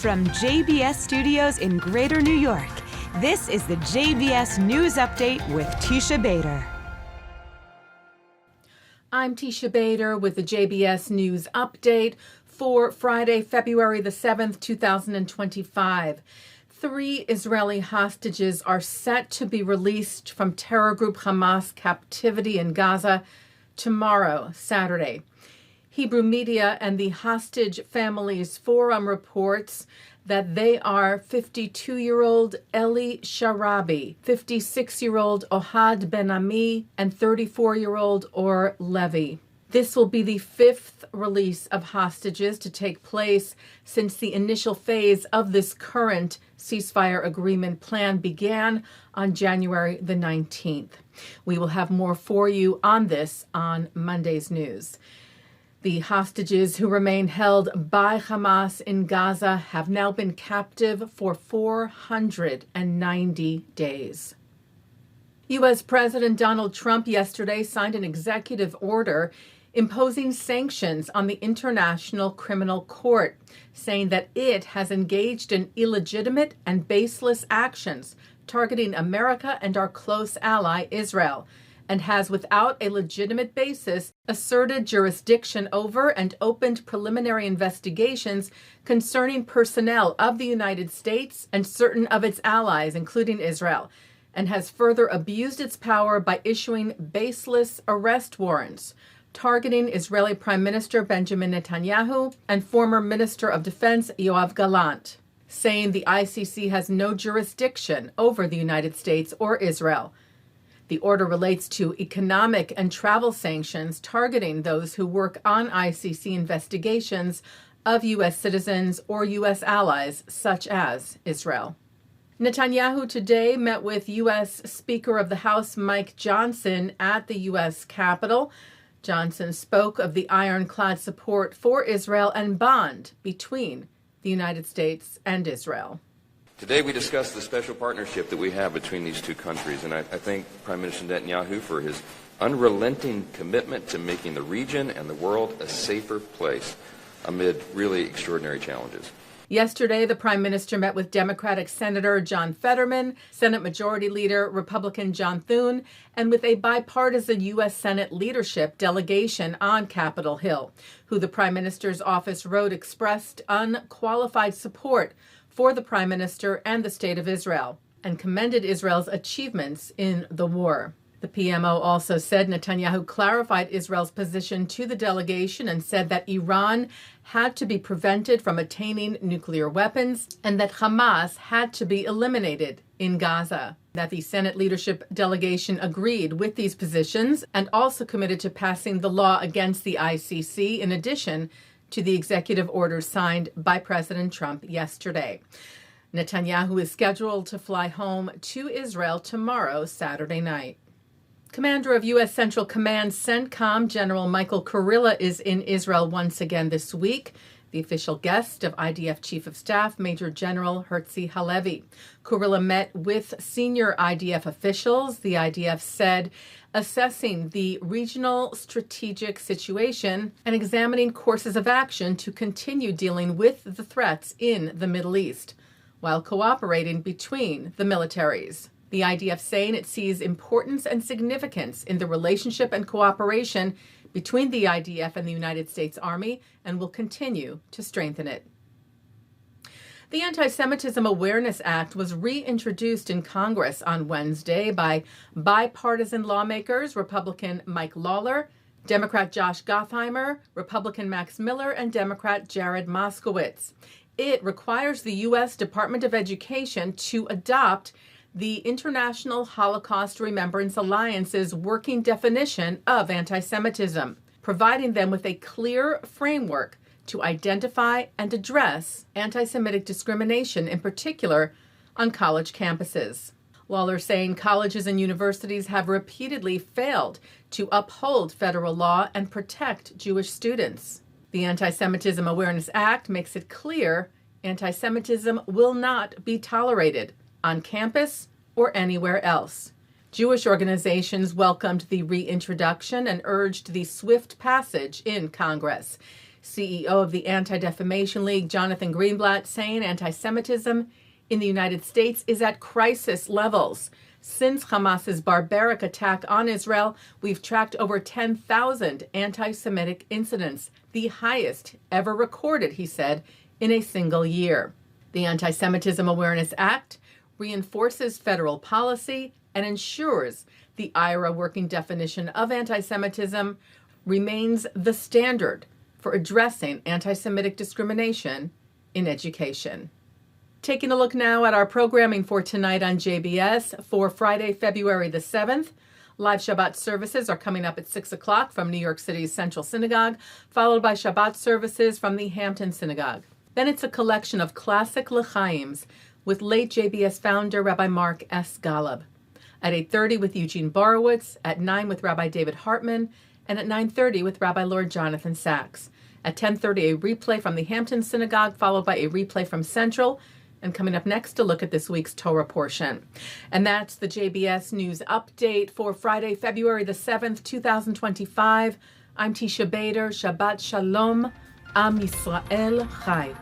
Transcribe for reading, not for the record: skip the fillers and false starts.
From JBS Studios in Greater New York, this is the JBS News Update with Teisha Bader. I'm Teisha Bader with the JBS News Update for Friday, February the 7th, 2025. 3 Israeli hostages are set to be released from terror group Hamas captivity in Gaza tomorrow, Saturday. Hebrew media and the Hostage Families Forum reports that they are 52-year-old Eli Sharabi, 56-year-old Ohad Ben-Ami, and 34-year-old Or Levy. This will be the 5th release of hostages to take place since the initial phase of this current ceasefire agreement plan began on January the 19th. We will have more for you on this on Monday's news. The hostages who remain held by Hamas in Gaza have now been captive for 490 days. U.S. President Donald Trump yesterday signed an executive order imposing sanctions on the International Criminal Court, saying that it has engaged in illegitimate and baseless actions targeting America and our close ally, Israel, and has, without a legitimate basis, asserted jurisdiction over and opened preliminary investigations concerning personnel of the United States and certain of its allies, including Israel, and has further abused its power by issuing baseless arrest warrants, targeting Israeli Prime Minister Benjamin Netanyahu and former Minister of Defense Yoav Gallant, saying the ICC has no jurisdiction over the United States or Israel. The order relates to economic and travel sanctions targeting those who work on ICC investigations of U.S. citizens or U.S. allies, such as Israel. Netanyahu today met with U.S. Speaker of the House Mike Johnson at the U.S. Capitol. Johnson spoke of the ironclad support for Israel and bond between the United States and Israel. Today we discussed the special partnership that we have between these two countries, and I thank Prime Minister Netanyahu for his unrelenting commitment to making the region and the world a safer place amid really extraordinary challenges. Yesterday, the Prime Minister met with Democratic Senator John Fetterman, Senate Majority Leader Republican John Thune, and with a bipartisan U.S. Senate leadership delegation on Capitol Hill, who the Prime Minister's office wrote expressed unqualified support for the Prime Minister and the State of Israel, and commended Israel's achievements in the war. The PMO also said Netanyahu clarified Israel's position to the delegation and said that Iran had to be prevented from attaining nuclear weapons and that Hamas had to be eliminated in Gaza. That the Senate leadership delegation agreed with these positions and also committed to passing the law against the ICC in addition to the executive orders signed by President Trump yesterday. Netanyahu is scheduled to fly home to Israel tomorrow, Saturday night. Commander of U.S. Central Command CENTCOM, General Michael Kurilla, is in Israel once again this week, the official guest of IDF Chief of Staff Major General Herzi Halevi. Kurilla met with senior IDF officials, the IDF said, assessing the regional strategic situation and examining courses of action to continue dealing with the threats in the Middle East, while cooperating between the militaries. The IDF saying it sees importance and significance in the relationship and cooperation between the IDF and the United States Army and will continue to strengthen it. The Antisemitism Awareness Act was reintroduced in Congress on Wednesday by bipartisan lawmakers, Republican Mike Lawler, Democrat Josh Gottheimer, Republican Max Miller, and Democrat Jared Moskowitz. It requires the U.S. Department of Education to adopt the International Holocaust Remembrance Alliance's working definition of anti-Semitism, providing them with a clear framework to identify and address anti-Semitic discrimination, in particular on college campuses. Lawler saying colleges and universities have repeatedly failed to uphold federal law and protect Jewish students. The Antisemitism Awareness Act makes it clear anti-Semitism will not be tolerated on campus or anywhere else. Jewish organizations welcomed the reintroduction and urged the swift passage in Congress. CEO of the Anti-Defamation League, Jonathan Greenblatt, saying anti-Semitism in the United States is at crisis levels. Since Hamas's barbaric attack on Israel, we've tracked over 10,000 anti-Semitic incidents, the highest ever recorded, he said, in a single year. The Antisemitism Awareness Act reinforces federal policy and ensures the IRA working definition of anti-Semitism remains the standard for addressing anti-Semitic discrimination in education. Taking a look now at our programming for tonight on JBS for Friday, February the 7th. Live Shabbat services are coming up at 6 o'clock from New York City's Central Synagogue, followed by Shabbat services from the Hampton Synagogue. Then it's a collection of classic l'chaims with late JBS founder Rabbi Mark S. Golub. At 8:30 with Eugene Borowitz, at 9 with Rabbi David Hartman, and at 9:30 with Rabbi Lord Jonathan Sachs. At 10:30, a replay from the Hampton Synagogue, followed by a replay from Central. And coming up next, to look at this week's Torah Portion. And that's the JBS News Update for Friday, February the 7th, 2025. I'm Teisha Bader. Shabbat Shalom. Am Yisrael Chai.